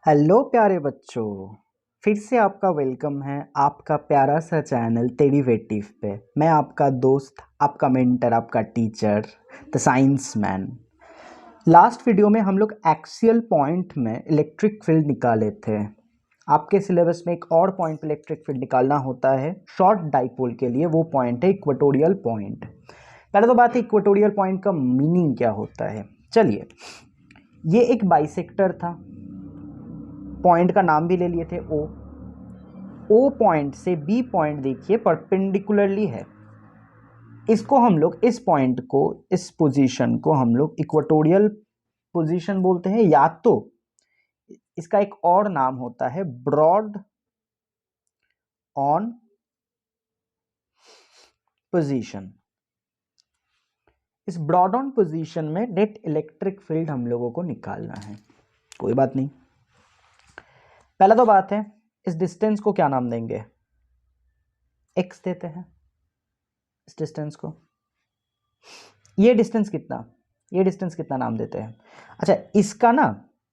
Hello प्यारे बच्चों। फिर से आपका वेलकम है आपका प्यारा सा चैनल डेरिवेटिव पे। मैं आपका दोस्त, आपका मेंटर, आपका teacher, the science man. Last video में हम लोग एक्सियल पॉइंट में इलेक्ट्रिक फील्ड निकाले थे। आपके सिलेबस में एक और पॉइंट पे इलेक्ट्रिक फील्ड निकालना होता है शॉर्ट डाइपोल के लिए। वो पॉइंट है इक्वेटोरियल पॉइंट। पहले तो बात है इक्वेटोरियल पॉइंट का मीनिंग क्या होता है। चलिए, ये एक बाइसेक्टर था। पॉइंट का नाम भी ले लिए थे ओ पॉइंट से बी पॉइंट देखिए परपेंडिकुलरली है। इसको हम लोग इस पॉइंट को, इस पोजीशन को हम लोग इक्वेटोरियल पोजीशन बोलते हैं, या तो इसका एक और नाम होता है ब्रॉड ऑन पोजीशन। इस ब्रॉड ऑन पोजीशन में नेट इलेक्ट्रिक फील्ड हम लोगों को निकालना है। कोई बात नहीं, पहला तो बात है इस डिस्टेंस को क्या नाम देंगे। एक्स देते हैं इस डिस्टेंस को। ये डिस्टेंस कितना नाम देते हैं। अच्छा, इसका ना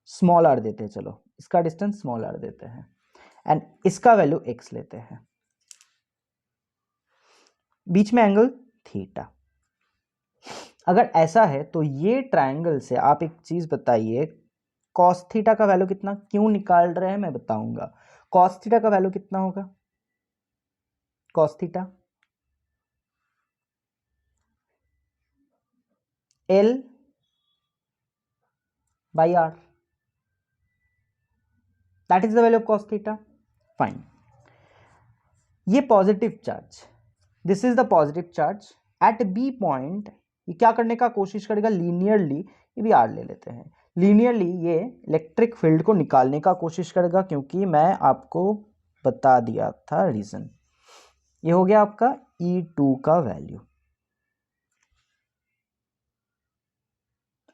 स्मॉल आर देते हैं। चलो, इसका डिस्टेंस स्मॉल आर देते हैं एंड इसका वैल्यू एक्स लेते हैं। बीच में एंगल थीटा। अगर ऐसा है तो ये ट्रायंगल से आप एक चीज बताइए, कॉस थीटा का वैल्यू कितना, क्यों निकाल रहे हैं मैं बताऊंगा। कॉस थीटा का वैल्यू कितना होगा। Cos theta l by r, that is the value of cos theta. Fine. ये positive charge, this is the positive charge at b point. ये क्या करने का कोशिश करेगा, लीनियरली, ये भी आर ले लेते हैं, लीनियरली ये इलेक्ट्रिक फील्ड को निकालने का कोशिश करेगा, क्योंकि मैं आपको बता दिया था रीजन। ये हो गया आपका E2 का वैल्यू।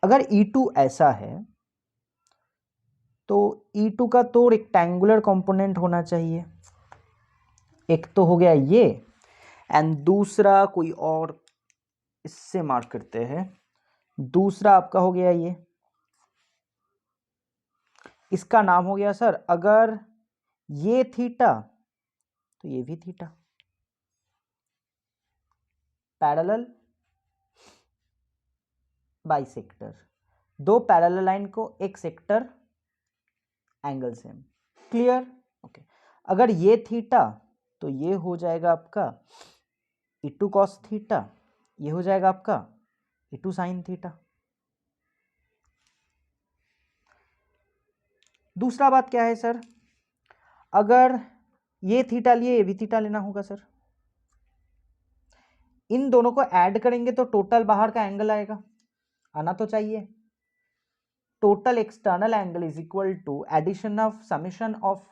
अगर E2 ऐसा है तो E2 का तो रेक्टेंगुलर कंपोनेंट होना चाहिए। एक तो हो गया ये, एंड दूसरा कोई और इससे मार्क करते हैं। दूसरा आपका हो गया ये, इसका नाम हो गया सर, अगर ये थीटा तो ये भी थीटा। पैरेलल बाइसेक्टर, दो पैरेलल लाइन को एक sector, angle same. Clear? Okay. अगर ये थीटा तो ये हो जाएगा आपका E2 cos थीटा, ये हो जाएगा आपका E2 sin थीटा। दूसरा बात क्या है सर, अगर ये थीटा लिए ये भी थीटा लेना होगा सर। इन दोनों को ऐड करेंगे तो टोटल बाहर का एंगल आएगा, आना तो चाहिए। Total external angle is equal to addition of summation of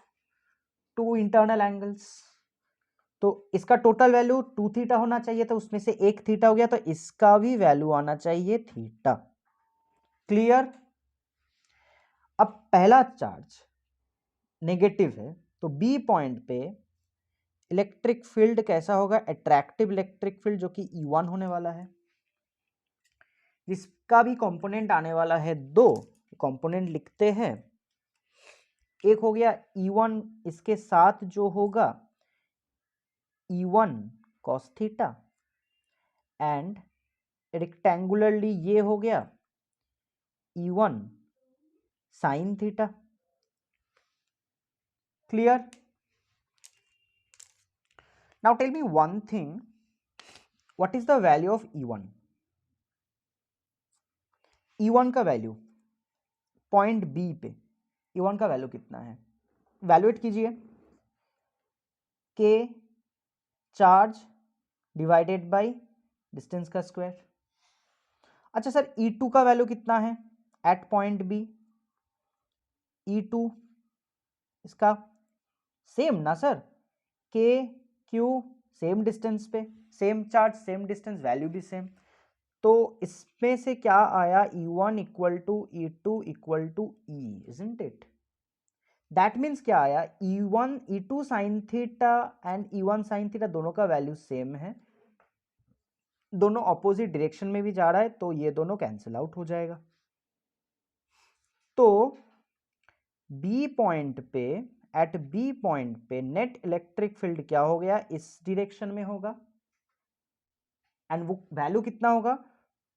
two internal angles. तो इसका टोटल वैल्यू 2 थीटा होना चाहिए, तो उसमें से एक थीटा हो गया, तो इसका भी वैल्यू आना चाहिए थीटा। क्लियर? अब पहला चार्ज नेगेटिव है, तो बी पॉइंट पे इलेक्ट्रिक फील्ड कैसा होगा, अट्रैक्टिव इलेक्ट्रिक फील्ड, जो कि E1 होने वाला है। जिसका भी कंपोनेंट आने वाला है, दो कंपोनेंट लिखते हैं। एक हो गया E1, इसके साथ जो होगा E1 cos थीटा, एंड रेक्टेंगुलरली ये हो गया E1 sin theta. Clear? Now tell me one thing, what is the value of E1? E1 का वैल्यू पॉइंट बी पे, E1 का वैल्यू कितना है, वैल्यूएट कीजिए। के चार्ज डिवाइडेड बाय डिस्टेंस का स्क्वायर। अच्छा सर, E2 का वैल्यू कितना है एट पॉइंट बी। E2 इसका सेम ना sir, K Q, same distance पे, same charge same distance, value भी सेम। तो इसमें से क्या आया, E1 equal to E2 equal to E, isn't it? That means क्या आया, E1 E2 sine theta and E1 sine theta दोनों का वैल्यू सेम है, दोनों ऑपोजिट डायरेक्शन में भी जा रहा है, तो ये दोनों कैंसिल आउट हो जाएगा। तो बी पॉइंट पे, एट बी पॉइंट पे नेट इलेक्ट्रिक फील्ड क्या हो गया, इस डायरेक्शन में होगा, एंड वो वैल्यू कितना होगा,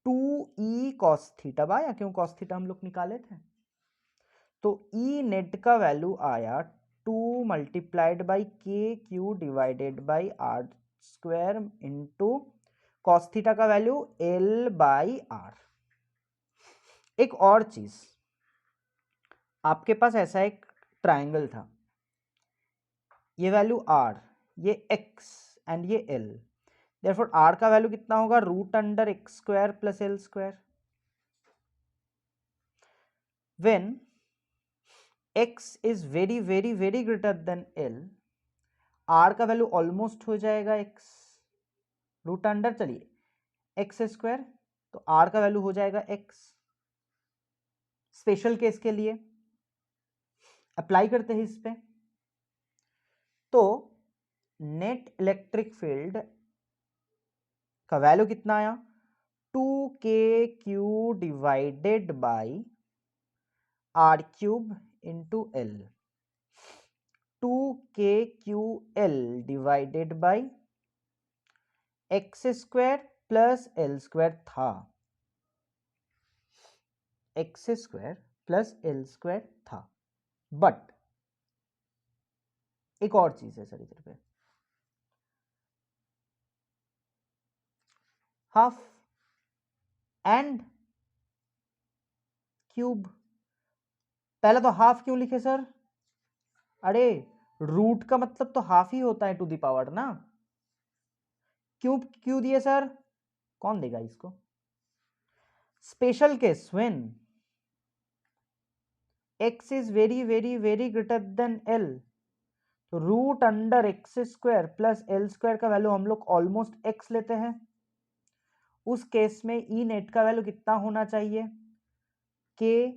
2e cos थीटा बाय, क्यों cos थीटा हम लोग निकाले थे, तो ई नेट का वैल्यू आया 2 multiplied by K Q divided by R square into cos theta का वैल्यू एल बाई आर। एक और चीज, आपके पास ऐसा एक ट्राइंगल था, ये वैल्यू आर, ये एक्स एंड ये एल, देयरफॉर आर का वैल्यू कितना होगा, root under X square plus L square. When x is very very very greater than l, r का वैल्यू ऑलमोस्ट हो जाएगा x, रूट अंडर, चलिए एक्स स्क्वायर, तो r का वैल्यू हो जाएगा x। स्पेशल केस के लिए अप्लाई करते हैं इस पे, तो नेट इलेक्ट्रिक फील्ड का वैल्यू कितना आया, 2k divided by r cube into l, 2k divided by x square plus L square था, x square plus L square था। बट एक और चीज है सर इधर पे, हाफ एंड क्यूब, पहले तो हाफ क्यों लिखे सर, अरे रूट का मतलब तो हाफ ही होता है टू द पावर ना, क्यूब क्यों दिए सर, कौन देगा इसको, special case when x is very very very greater than l, तो root under X square plus L square का वैल्यू हम लोग ऑलमोस्ट x लेते हैं, उस केस में ई नेट का वैल्यू कितना होना चाहिए, k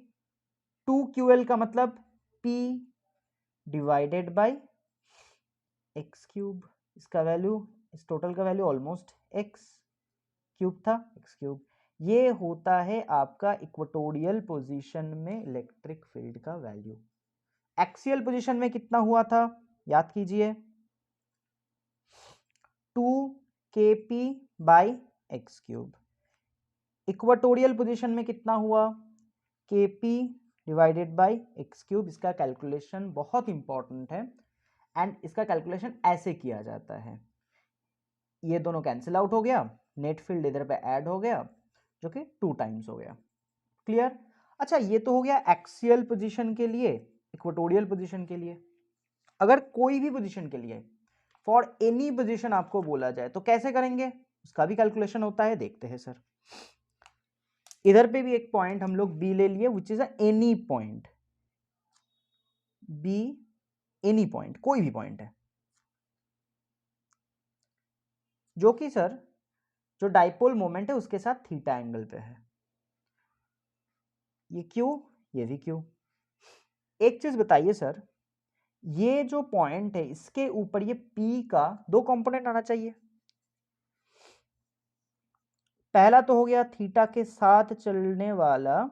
2ql का मतलब p divided by x cube, इसका वैल्यू, इस टोटल का वैल्यू ऑलमोस्ट एक्स क्यूब था, एक्स क्यूब। ये होता है आपका इक्वेटोरियल पोजीशन में इलेक्ट्रिक फील्ड का वैल्यू। एक्सियल पोजीशन में कितना हुआ था, याद कीजिए, 2kp by x cube. Equatorial position में कितना हुआ, kp divided by x cube. इसका कैलकुलेशन बहुत इंपॉर्टेंट है, एंड इसका कैलकुलेशन ऐसे किया जाता है, ये दोनों कैंसिल आउट हो गया, नेट फील्ड इधर पे ऐड हो गया, जो कि 2 टाइम्स हो गया। क्लियर। अच्छा, ये तो हो गया एक्सियल पोजीशन के लिए, इक्वेटोरियल पोजीशन के लिए। अगर कोई भी पोजीशन के लिए फॉर एनी पोजीशन आपको बोला जाए तो कैसे करेंगे, उसका भी कैलकुलेशन होता है, देखते हैं सर। इधर पे भी एक पॉइंट हम लोग बी ले लिए, which is any point, be any point, कोई भी पॉइंट है, जो कि सर जो डाइपोल मोमेंट है उसके साथ थीटा एंगल पे है, ये क्यू, ये भी क्यू। एक चीज बताइए सर, ये जो पॉइंट है इसके ऊपर ये P का 2 कंपोनेंट आना चाहिए। पहला तो हो गया थीटा के साथ चलने वाला,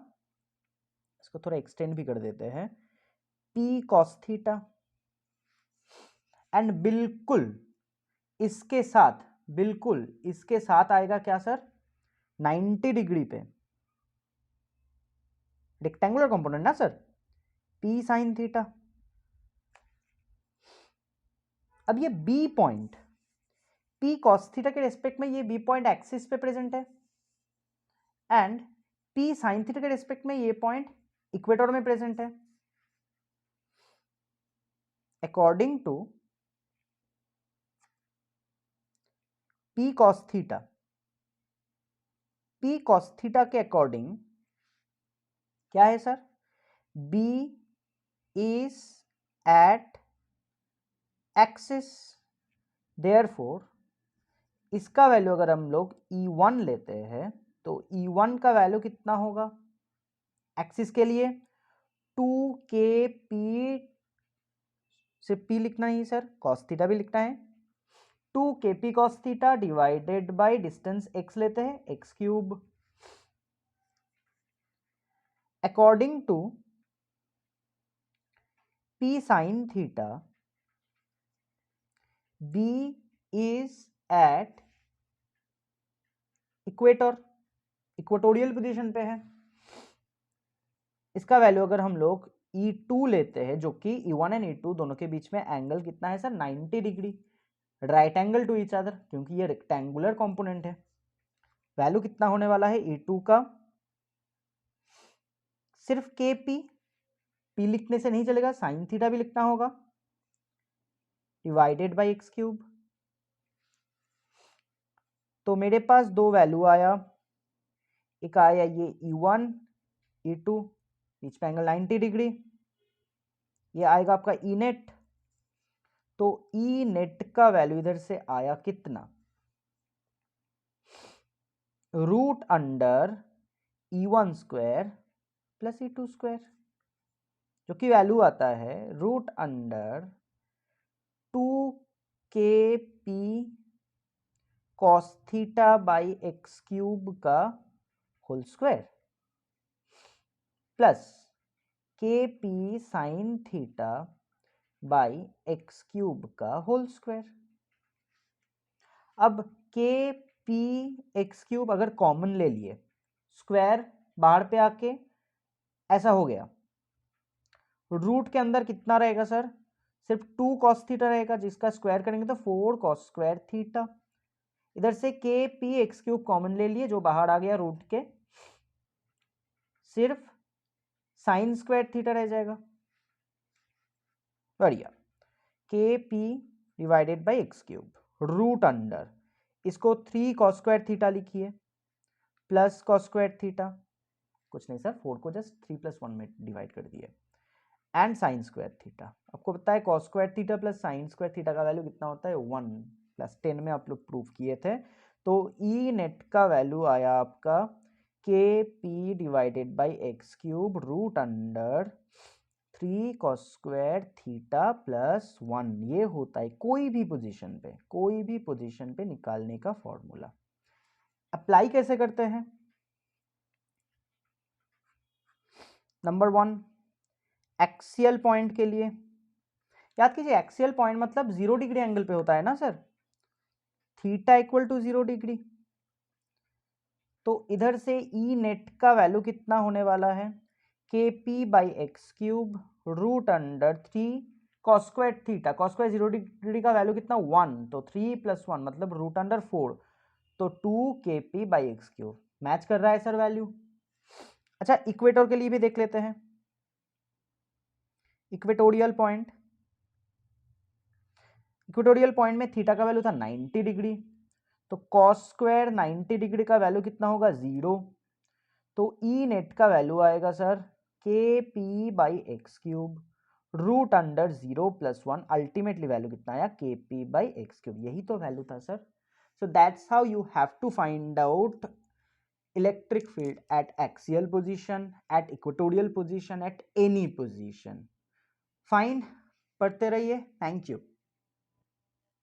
इसको थोड़ा एक्सटेंड भी कर देते हैं, P cos थीटा, एंड बिल्कुल इसके साथ आएगा क्या सर, 90 डिग्री पे रेक्टेंगुलर कंपोनेंट ना सर, P साइन थीटा। अब ये B point, P cos theta के रेस्पेक्ट में ये B पॉइंट एक्सिस पे प्रेजेंट है, एंड P साइन थीटा के रेस्पेक्ट में ये पॉइंट इक्वेटर में प्रेजेंट है। According to P cos theta के अकॉर्डिंग क्या है sir, B is at axis, therefore इसका वैल्यू अगर हम लोग E1 लेते हैं तो E1 का वैल्यू कितना होगा एक्सिस के लिए, 2kp, सिर्फ P लिखना ही सर, cos थीटा भी लिखना है, 2kp cos theta divided by distance x लेते हैं, X cube. According to P sin theta B is at equator, equatorial position पे है। इसका वैल्यू अगर हम लोग E2 लेते हैं, जो कि E1 एंड E2 दोनों के बीच में एंगल कितना है sir, 90 degree, right angle to each other, क्योंकि ये रेक्टेंगुलर कंपोनेंट है। वैल्यू कितना होने वाला है E2 का, सिर्फ KP, P लिखने से नहीं चलेगा, साइन थीटा भी लिखना होगा, डिवाइडेड बाई एक्स क्यूब। तो मेरे पास दो वैल्यू आया, एक आया ये E1 E2, बीच में एंगल 90 डिग्री, ये आएगा आपका ई नेट। तो ई नेट का वैल्यू इधर से आया कितना, root under E1 square plus E2 square, जो कि वैल्यू आता है root under 2kp cos theta by x cube का whole square plus kp sine theta by x cube का होल स्क्वायर। अब kp एक्स क्यूब अगर कॉमन ले लिए, स्क्वायर बाहर पे आके ऐसा हो गया, रूट के अंदर कितना रहेगा सर, सिर्फ 2 cos थीटा रहेगा, जिसका स्क्वायर करेंगे तो 4 cos स्क्वायर थीटा। इधर से kp एक्स क्यूब कॉमन ले लिए, जो बाहर आ गया रूट के, सिर्फ साइन स्क्वायर थीटा रह जाएगा। बढ़िया, kp divided by x cube root under, इसको 3 cos स्क्वायर थीटा लिखिए प्लस cos स्क्वायर थीटा, कुछ नहीं सर, 4 को जस्ट 3 + 1 में डिवाइड कर दिए, एंड साइन स्क्वायर थीटा। आपको पता है cos square theta plus sine square theta का वैल्यू कितना होता है, 1 + 10 में आप लोग प्रूव किए थे। तो ई नेट का वैल्यू आया आपका kp divided by x cube root under 3 cos square theta plus 1। ये होता है कोई भी पोजीशन पे निकालने का फॉर्मूला। अप्लाई कैसे करते हैं, नंबर 1 एक्सियल पॉइंट के लिए याद कीजिए, एक्सियल पॉइंट मतलब 0 डिग्री एंगल पे होता है ना sir, theta equal to 0 degree. तो इधर से ई नेट का वैल्यू कितना होने वाला है, kp by x cube root under 3 cos square theta, cos square 0 degree का वैल्यू कितना 1, तो 3 + 1 मतलब रूट अंडर 4, तो 2 kp by x cube. Match कर रहा है सर वैल्यू। अच्छा, इक्वेटर के लिए भी देख लेते हैं, इक्वेटोरियल पॉइंट, इक्वेटोरियल पॉइंट में थीटा का वैल्यू था 90 डिग्री, तो cos स्क्वायर 90 डिग्री का वैल्यू कितना होगा 0, तो ई नेट का वैल्यू आएगा sir kp by x cube root under 0 + 1, ultimately value कितना आया kp बाई एक्स क्यूब, यही तो वैल्यू था sir. So that's how you have to find out electric field at axial position, at equatorial position, at any position. Fine, पढ़ते रहिए, thank you.